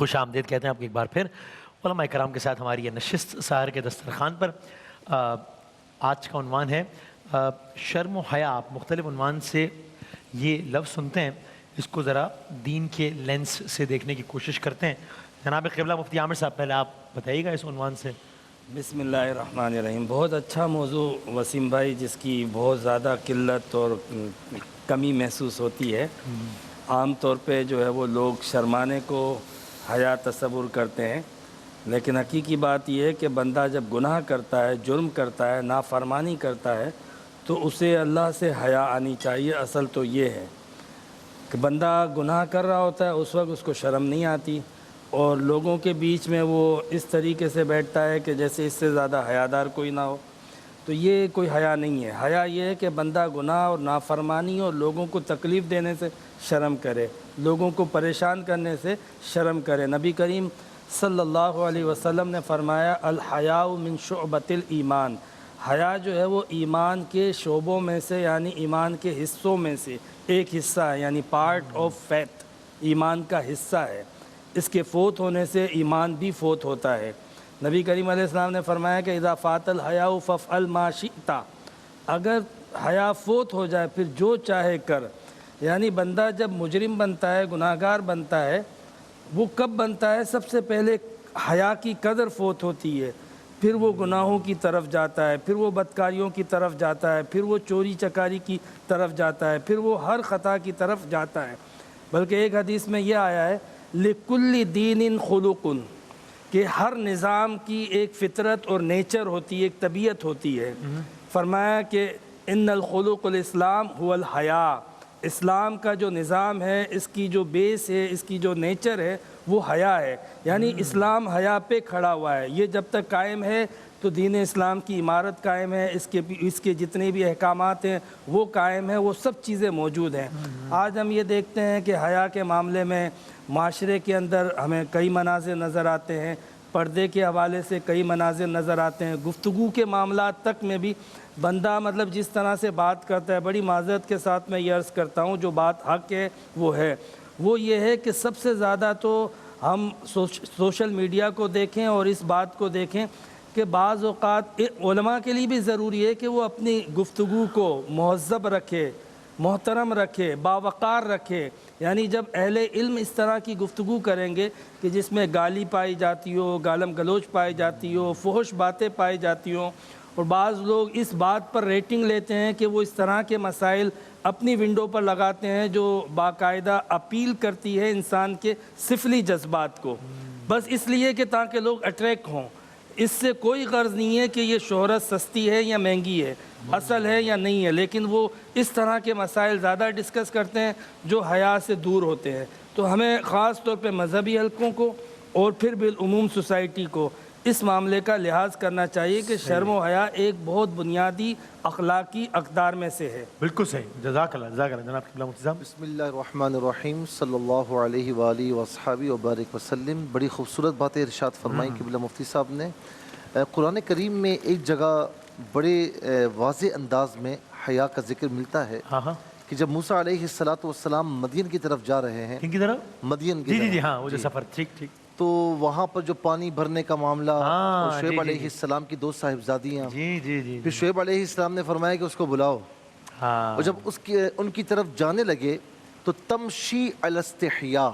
خوش آمدید کہتے ہیں آپ کو ایک بار پھر علماء کرام کے ساتھ ہماری یہ نشست سحر کے دسترخوان پر۔ آج کا عنوان ہے شرم و حیا۔ آپ مختلف عنوان سے یہ لفظ سنتے ہیں، اس کو ذرا دین کے لینس سے دیکھنے کی کوشش کرتے ہیں۔ جناب قبلہ مفتی عامر صاحب، پہلے آپ بتائیے گا اس عنوان سے۔ بسم اللہ الرحمن الرحیم۔ بہت اچھا موضوع وسیم بھائی، جس کی بہت زیادہ قلت اور کمی محسوس ہوتی ہے۔ عام طور پہ جو ہے وہ لوگ شرمانے کو حیا تصور کرتے ہیں، لیکن حقیقی بات یہ ہے کہ بندہ جب گناہ کرتا ہے، جرم کرتا ہے، نافرمانی کرتا ہے، تو اسے اللہ سے حیا آنی چاہیے۔ اصل تو یہ ہے کہ بندہ گناہ کر رہا ہوتا ہے، اس وقت اس کو شرم نہیں آتی، اور لوگوں کے بیچ میں وہ اس طریقے سے بیٹھتا ہے کہ جیسے اس سے زیادہ حیادار کوئی نہ ہو۔ تو یہ کوئی حیا نہیں ہے۔ حیا یہ ہے کہ بندہ گناہ اور نافرمانی اور لوگوں کو تکلیف دینے سے شرم کرے، لوگوں کو پریشان کرنے سے شرم کرے۔ نبی کریم صلی اللہ علیہ وسلم نے فرمایا الحیاء من شعبۃ الایمان، حیا جو ہے وہ ایمان کے شعبوں میں سے، یعنی ایمان کے حصوں میں سے ایک حصہ ہے، یعنی پارٹ آف فیتھ، ایمان کا حصہ ہے۔ اس کے فوت ہونے سے ایمان بھی فوت ہوتا ہے۔ نبی کریم علیہ السلام نے فرمایا کہ اذا فات الحیاء فافعل ما شئت، اگر حیا فوت ہو جائے پھر جو چاہے کر۔ یعنی بندہ جب مجرم بنتا ہے، گناہ گار بنتا ہے، وہ کب بنتا ہے؟ سب سے پہلے حیا کی قدر فوت ہوتی ہے، پھر وہ گناہوں کی طرف جاتا ہے، پھر وہ بدکاریوں کی طرف جاتا ہے، پھر وہ چوری چکاری کی طرف جاتا ہے، پھر وہ ہر خطا کی طرف جاتا ہے۔ بلکہ ایک حدیث میں یہ آیا ہے لِكُلِّ دِينٍ خُلُقٌ، کہ ہر نظام کی ایک فطرت اور نیچر ہوتی ہے، ایک طبیعت ہوتی ہے۔ فرمایا کہ ان الخلق الاسلام هو الحیا، اسلام کا جو نظام ہے، اس کی جو بیس ہے، اس کی جو نیچر ہے، وہ حیا ہے۔ یعنی اسلام حیا پہ کھڑا ہوا ہے۔ یہ جب تک قائم ہے تو دین اسلام کی عمارت قائم ہے، اس کے جتنے بھی احکامات ہیں وہ قائم ہیں، وہ سب چیزیں موجود ہیں۔ آج ہم یہ دیکھتے ہیں کہ حیا کے معاملے میں معاشرے کے اندر ہمیں کئی مناظر نظر آتے ہیں، پردے کے حوالے سے کئی مناظر نظر آتے ہیں، گفتگو کے معاملات تک میں بھی بندہ جس طرح سے بات کرتا ہے، بڑی معذرت کے ساتھ میں یہ عرض کرتا ہوں، جو بات حق ہے وہ ہے، وہ یہ ہے کہ سب سے زیادہ تو ہم سوشل میڈیا کو دیکھیں اور اس بات کو دیکھیں کہ بعض اوقات علماء کے لیے بھی ضروری ہے کہ وہ اپنی گفتگو کو مہذب رکھے، محترم رکھے، باوقار رکھے۔ یعنی جب اہل علم اس طرح کی گفتگو کریں گے کہ جس میں گالی پائی جاتی ہو، گالم گلوچ پائی جاتی ہو، فحش باتیں پائی جاتی ہوں، اور بعض لوگ اس بات پر ریٹنگ لیتے ہیں کہ وہ اس طرح کے مسائل اپنی ونڈو پر لگاتے ہیں جو باقاعدہ اپیل کرتی ہے انسان کے سفلی جذبات کو، بس اس لیے کہ تاکہ لوگ اٹریکٹ ہوں۔ اس سے کوئی غرض نہیں ہے کہ یہ شہرت سستی ہے یا مہنگی ہے، اصل ہے یا نہیں ہے، لیکن وہ اس طرح کے مسائل زیادہ ڈسکس کرتے ہیں جو حیا سے دور ہوتے ہیں۔ تو ہمیں خاص طور پہ مذہبی حلقوں کو اور پھر بالعموم سوسائٹی کو اس معاملے کا لحاظ کرنا چاہیے کہ شرم و حیا ایک بہت بنیادی اخلاقی اقدار میں سے ہے۔ بالکل صحیح، جزاک اللہ جناب قبلہ مفتی صاحب۔ بسم اللہ الرحمن الرحیم، صلی اللہ علیہ وآلہ وصحبہ وبارک وسلم۔ بڑی خوبصورت باتیں ارشاد فرمائی قبلہ مفتی صاحب نے۔ قرآن کریم میں ایک جگہ بڑے واضح انداز میں حیا کا ذکر ملتا ہے کہ جب موسیٰ علیہ السلام مدین کی طرف جا رہے ہیں۔ کن کی طرف؟ مدین کی طرف۔ جی ہاں، وہ جو سفر، ٹھیک۔ تو وہاں پر جو پانی بھرنے کا معاملہ، اور شعیب علیہ السلام کی دو صاحبزادیاں، جی، پھر شعیب علیہ السلام نے فرمایا کہ اس کو بلاؤ، اور جب ان کی طرف جانے لگے تو تمشی علی استحیاء،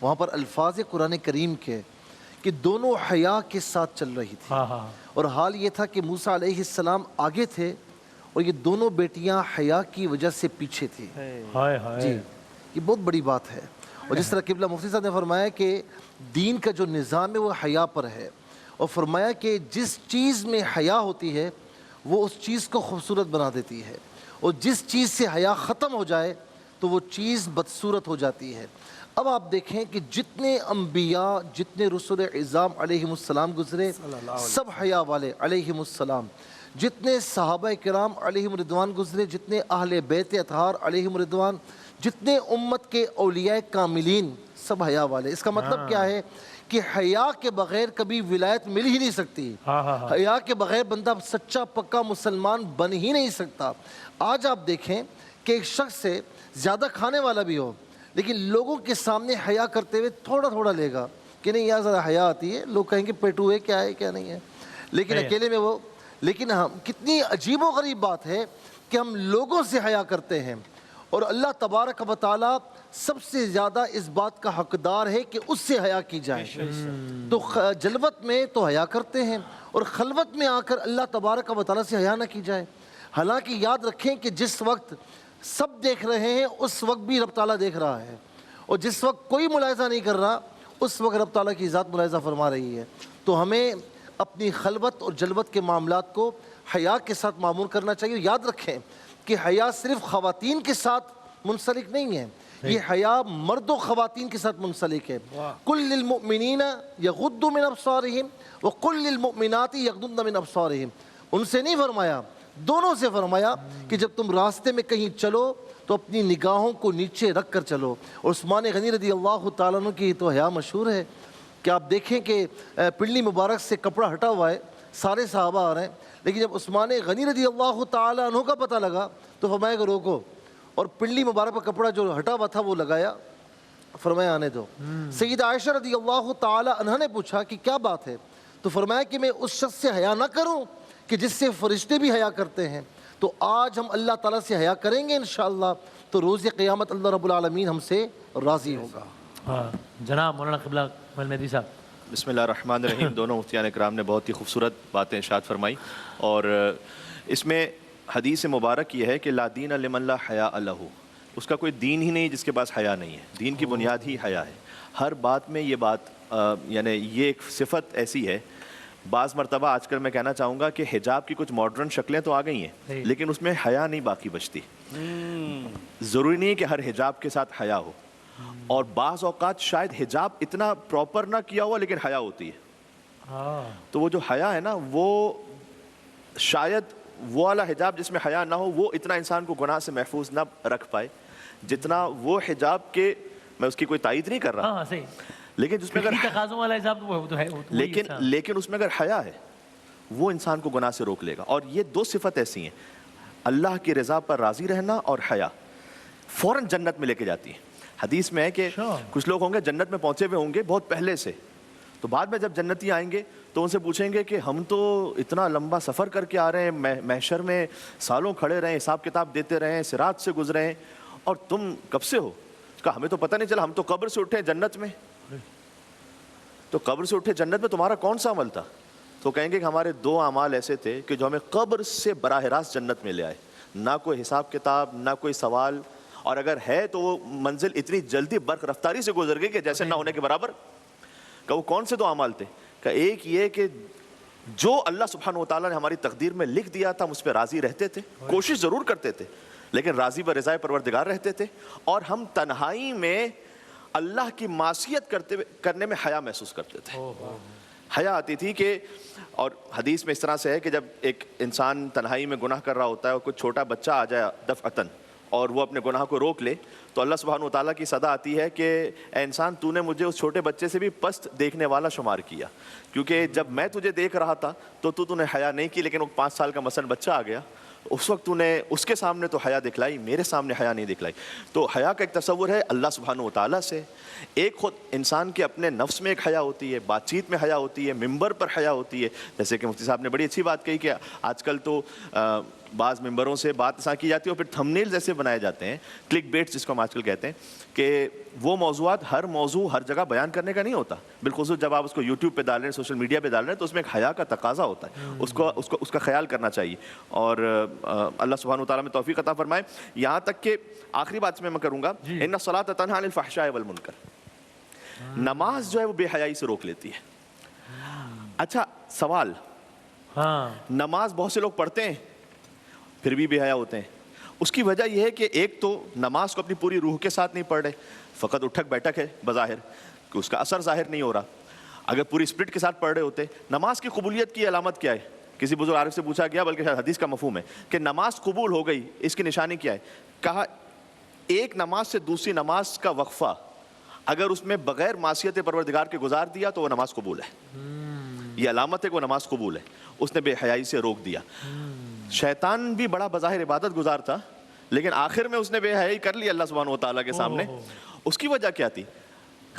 وہاں پر الفاظ قرآن کریم کے کہ دونوں حیا کے ساتھ چل رہی تھی، اور حال یہ تھا کہ موسیٰ علیہ السلام آگے تھے اور یہ دونوں بیٹیاں حیا کی وجہ سے پیچھے تھی۔ جی، یہ بہت بڑی بات ہے۔ اور جس طرح قبلہ مفتی صاحب نے فرمایا کہ دین کا جو نظام ہے وہ حیا پر ہے، اور فرمایا کہ جس چیز میں حیا ہوتی ہے وہ اس چیز کو خوبصورت بنا دیتی ہے، اور جس چیز سے حیا ختم ہو جائے تو وہ چیز بدصورت ہو جاتی ہے۔ اب آپ دیکھیں کہ جتنے انبیاء، جتنے رسول اعظام علیہم السلام گزرے، سب حیا والے علیہم السلام، جتنے صحابہ کرام علیہم رضوان گزرے، جتنے اہل بیت اطہار علیہم رضوان، جتنے امت کے اولیاء کاملین، سب حیا والے۔ اس کا مطلب کیا ہے کہ حیا کے بغیر کبھی ولایت مل ہی نہیں سکتی، حیا کے بغیر بندہ سچا پکا مسلمان بن ہی نہیں سکتا۔ آج آپ دیکھیں کہ ایک شخص سے زیادہ کھانے والا بھی ہو لیکن لوگوں کے سامنے حیا کرتے ہوئے تھوڑا تھوڑا لے گا، کہ نہیں یار ذرا حیا آتی ہے, لوگ کہیں گے پیٹو ہے, کیا ہے کیا نہیں ہے, لیکن اکیلے میں وہ, لیکن ہم کتنی عجیب و غریب بات ہے کہ ہم لوگوں سے حیا کرتے ہیں, اور اللہ تبارک و تعالیٰ سب سے زیادہ اس بات کا حقدار ہے کہ اس سے حیا کی جائے. تو جلوت میں تو حیا کرتے ہیں, اور خلوت میں آ کر اللہ تبارک و تعالیٰ سے حیا نہ کی جائے. حالانکہ یاد رکھیں کہ جس وقت سب دیکھ رہے ہیں اس وقت بھی رب تعالیٰ دیکھ رہا ہے, اور جس وقت کوئی ملاحظہ نہیں کر رہا اس وقت رب تعالیٰ کی ذات ملاحظہ فرما رہی ہے. تو ہمیں اپنی خلوت اور جلوت کے معاملات کو حیا کے ساتھ معمور کرنا چاہیے. یاد رکھیں کہ حیا صرف خواتین کے ساتھ منسلک نہیں ہے, یہ حیا مرد و خواتین کے ساتھ منسلک ہے. قل للمؤمنین یغضوا من ابصارہم وقل للمؤمنات یغضضن من ابصارہم. ان سے نہیں فرمایا, دونوں سے فرمایا کہ جب تم راستے میں کہیں چلو تو اپنی نگاہوں کو نیچے رکھ کر چلو. اور عثمان غنی رضی اللہ تعالیٰ عنہ کی تو حیا مشہور ہے کہ آپ دیکھیں کہ پنڈلی مبارک سے کپڑا ہٹا ہوا ہے, سارے صحابہ آ رہے ہیں, لیکن جب عثمان غنی رضی اللہ تعالیٰ عنہ کا پتہ لگا تو فرمایا کہ روکو, اور پنڈلی مبارک کا کپڑا جو ہٹا ہوا تھا وہ لگایا, فرمایا آنے دو. سیدہ عائشہ رضی اللہ تعالیٰ عنہ نے پوچھا کہ کیا بات ہے, تو فرمایا کہ میں اس شخص سے حیا نہ کروں کہ جس سے فرشتے بھی حیا کرتے ہیں. تو آج ہم اللہ تعالیٰ سے حیا کریں گے انشاءاللہ, تو روز قیامت اللہ رب العالمین ہم سے راضی ہوگا. جناب مولانا قبلہ مہدی صاحب. بسم اللہ الرحمن الرحیم. دونوں مفتیان اکرام نے بہت ہی خوبصورت باتیں ارشاد فرمائی, اور اس میں حدیث مبارک یہ ہے کہ لا دین لمن لا حیاء لہ, اس کا کوئی دین ہی نہیں جس کے پاس حیا نہیں ہے. دین کی بنیاد ہی حیا ہے. ہر بات میں یہ بات یعنی یہ ایک صفت ایسی ہے. بعض مرتبہ آج کل میں کہنا چاہوں گا کہ حجاب کی کچھ ماڈرن شکلیں تو آ گئی ہیں, لیکن اس میں حیا نہیں باقی بچتی. ضروری نہیں کہ ہر حجاب کے ساتھ حیا ہو, اور بعض اوقات شاید حجاب اتنا پراپر نہ کیا ہوا لیکن حیا ہوتی ہے. تو وہ جو حیا ہے نا, وہ شاید وہ والا حجاب جس میں حیا نہ ہو وہ اتنا انسان کو گناہ سے محفوظ نہ رکھ پائے جتنا وہ حجاب کے, میں اس کی کوئی تائید نہیں کر رہا, لیکن جس میں لیکن اس میں اگر حیا ہے وہ انسان کو گناہ سے روک لے گا. اور یہ دو صفت ایسی ہیں, اللہ کی رضا پر راضی رہنا اور حیا, فوراً جنت میں لے کے جاتی ہیں. حدیث میں ہے کہ کچھ لوگ ہوں گے جنت میں پہنچے ہوئے ہوں گے بہت پہلے سے, تو بعد میں جب جنتی آئیں گے تو ان سے پوچھیں گے کہ ہم تو اتنا لمبا سفر کر کے آ رہے ہیں, محشر میں سالوں کھڑے رہے, حساب کتاب دیتے رہے, صراط سے گزرے ہیں, اور تم کب سے ہو؟ کہا ہمیں تو پتہ نہیں چلا, ہم تو قبر سے اٹھے جنت میں. تو قبر سے اٹھے جنت میں تمہارا کون سا عمل تھا؟ تو کہیں گے کہ ہمارے 2 اعمال ایسے تھے کہ جو ہمیں قبر سے براہ راست جنت میں لے آئے, نہ کوئی حساب کتاب نہ کوئی سوال, اور اگر ہے تو وہ منزل اتنی جلدی برق رفتاری سے گزر گئی کہ جیسے نہ ہونے کے برابر. کہ وہ کون سے 2 اعمال تھے؟ کہ ایک یہ کہ جو اللہ سبحانہ و تعالیٰ نے ہماری تقدیر میں لکھ دیا تھا ہم اس پہ راضی رہتے تھے, کوشش ضرور کرتے تھے لیکن راضی برضائے پروردگار رہتے تھے, اور ہم تنہائی میں اللہ کی معصیت کرنے میں حیا محسوس کرتے تھے. حیا آتی تھی کہ, اور حدیث میں اس طرح سے ہے کہ جب ایک انسان تنہائی میں گناہ کر رہا ہوتا ہے اور کوئی چھوٹا بچہ آ جائے دفعتاً اور وہ اپنے گناہ کو روک لے, تو اللہ سبحانہ و تعالیٰ کی صدا آتی ہے کہ اے انسان تو نے مجھے اس چھوٹے بچے سے بھی پست دیکھنے والا شمار کیا, کیونکہ جب میں تجھے دیکھ رہا تھا تو نے حیا نہیں کی, لیکن وہ 5 سال کا مثلاً بچہ آ گیا, اس وقت تو نے اس کے سامنے تو حیا دکھلائی, میرے سامنے حیا نہیں دکھلائی. تو حیا کا ایک تصور ہے اللہ سبحانہ و تعالیٰ سے, ایک خود انسان کے اپنے نفس میں ایک حیا ہوتی ہے, بات چیت میں حیا ہوتی ہے, ممبر پر حیا ہوتی ہے. جیسے کہ مفتی صاحب نے بڑی اچھی بات کہی کہ آج کل تو بعض ممبروں سے بات ایسا کی جاتی ہے اور پھر تھمبنیلز ایسے بنائے جاتے ہیں, کلک بیٹس جس کو ہم آج کل کہتے ہیں, کہ وہ موضوعات ہر موضوع ہر جگہ بیان کرنے کا نہیں ہوتا, بالخصوص جب آپ اس کو یوٹیوب پہ ڈال رہے ہیں, سوشل میڈیا پہ ڈال رہے ہیں, تو اس میں ایک حیا کا تقاضا ہوتا ہے, اس کا خیال کرنا چاہیے. اور اللہ سبحانہ و تعالیٰ میں توفیق عطا فرمائے. یہاں تک کہ آخری بات میں کروں گا, ان الصلاۃ تنہی عن الفحشاء والمنکر, نماز جو ہے وہ بے حیائی سے روک لیتی ہے. اچھا سوال, نماز بہت سے لوگ پڑھتے ہیں پھر بھی بے حیا ہوتے ہیں. اس کی وجہ یہ ہے کہ ایک تو نماز کو اپنی پوری روح کے ساتھ نہیں پڑھ رہے, فقط اٹھک بیٹھک ہے بظاہر, کہ اس کا اثر ظاہر نہیں ہو رہا. اگر پوری اسپرٹ کے ساتھ پڑھ رہے ہوتے, نماز کی قبولیت کی علامت کیا ہے؟ کسی بزرگ عارف سے پوچھا گیا, بلکہ حدیث کا مفہوم ہے کہ نماز قبول ہو گئی, اس کی نشانی کیا ہے؟ کہا ایک نماز سے دوسری نماز کا وقفہ اگر اس میں بغیر معصیت پروردگار کے گزار دیا تو وہ نماز قبول ہے. یہ علامت ہے کہ وہ نماز قبول ہے. اس نے بے حیائی سے روک دیا. شیطان بھی بڑا بظاہر عبادت گزار تھا, لیکن آخر میں اس نے بے حیائی کر لی اللہ سبحانہ و تعالیٰ کے سامنے. اس کی وجہ کیا تھی؟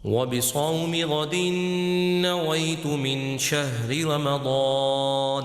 وبصوم غد نويت من شهر رمضان،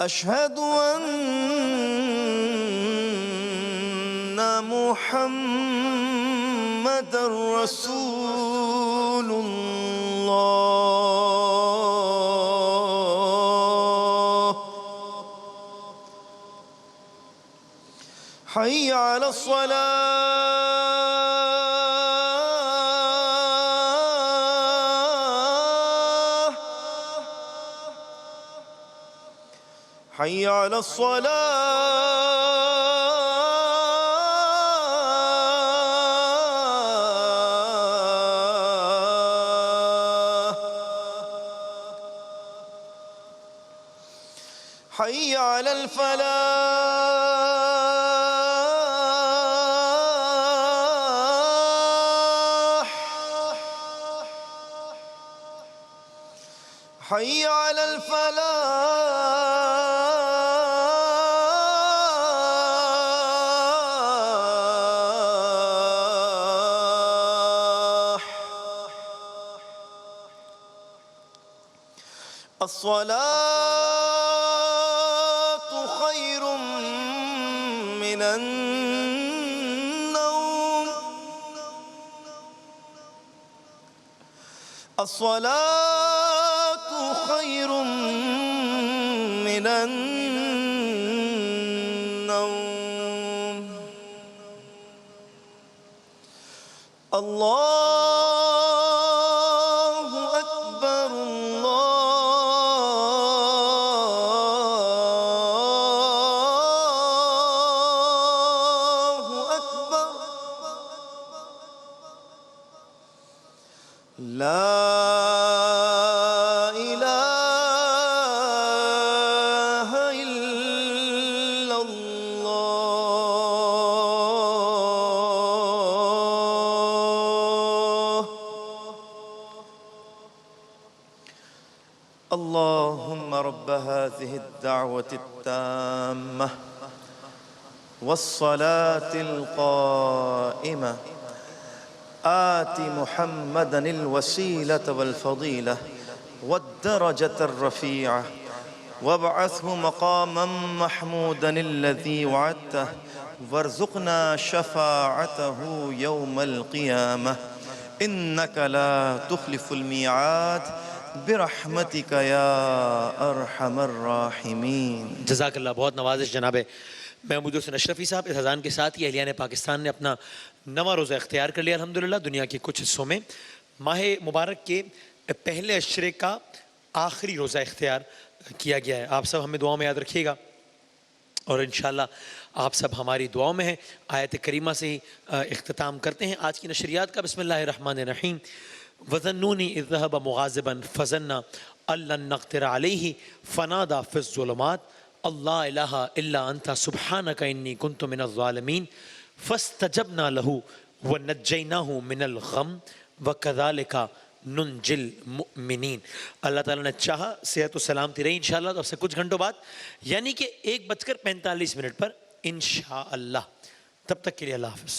أشهد أن محمد رسول الله حي على الصلاة حي على الصلاة حي على الفلاح حي على الفلاح الصلاة خير من النوم الصلاة خير من النوم الله أكبر الله أكبر لا إله إلا الله اللهم رب هذه الدعوة التامة والصلاة القائمة آت محمدا الوسيلة والفضيلة والدرجة الرفيعة وابعثه مقاما محمودا الذي وعدته وارزقنا شفاعته يوم القيامة إنك لا تخلف الميعاد برحمتك يا أرحم الراحمين. جزاک اللہ، بہت نوازش جناب محمود حسین اشرفی صاحب. اس اذان کے ساتھ ہی اہلیان پاکستان نے اپنا نواں روزہ اختیار کر لیا الحمدللہ. دنیا کے کچھ حصوں میں ماہ مبارک کے پہلے عشرے کا آخری روزہ اختیار کیا گیا ہے. آپ سب ہمیں دعاؤں میں یاد رکھیے گا اور انشاءاللہ آپ سب ہماری دعاؤں میں ہیں. آیت کریمہ سے ہی اختتام کرتے ہیں آج کی نشریات کا. بسم اللہ الرحمن الرحیم. وَظَنُّونِي إِذْ ذَهَبَ مُغَاضِبًا فَظَنَّ أَن لَّن نَّقْدِرَ عَلَيْهِ فَنَادَىٰ فِي الظُّلُمَاتِ اللَّا إِلَٰهَ إِلَّا أَنتَ سُبْحَانَكَ إِنِّي كُنتُ مِنَ الظَّالِمِينَ فَاسْتَجَبْنَا لَهُ وَنَجَّيْنَاهُ مِنَ الْغَمِّ وَكَذَٰلِكَ نُنجِّ الْمُؤْمِنِينَ. اللہ تعالیٰ نے چاہا صحت و سلامتی رہی انشاءاللہ تو اب سے کچھ گھنٹوں بعد یعنی کہ 1:45 پر انشاءاللہ. تب تک کے لیے اللہ حافظ.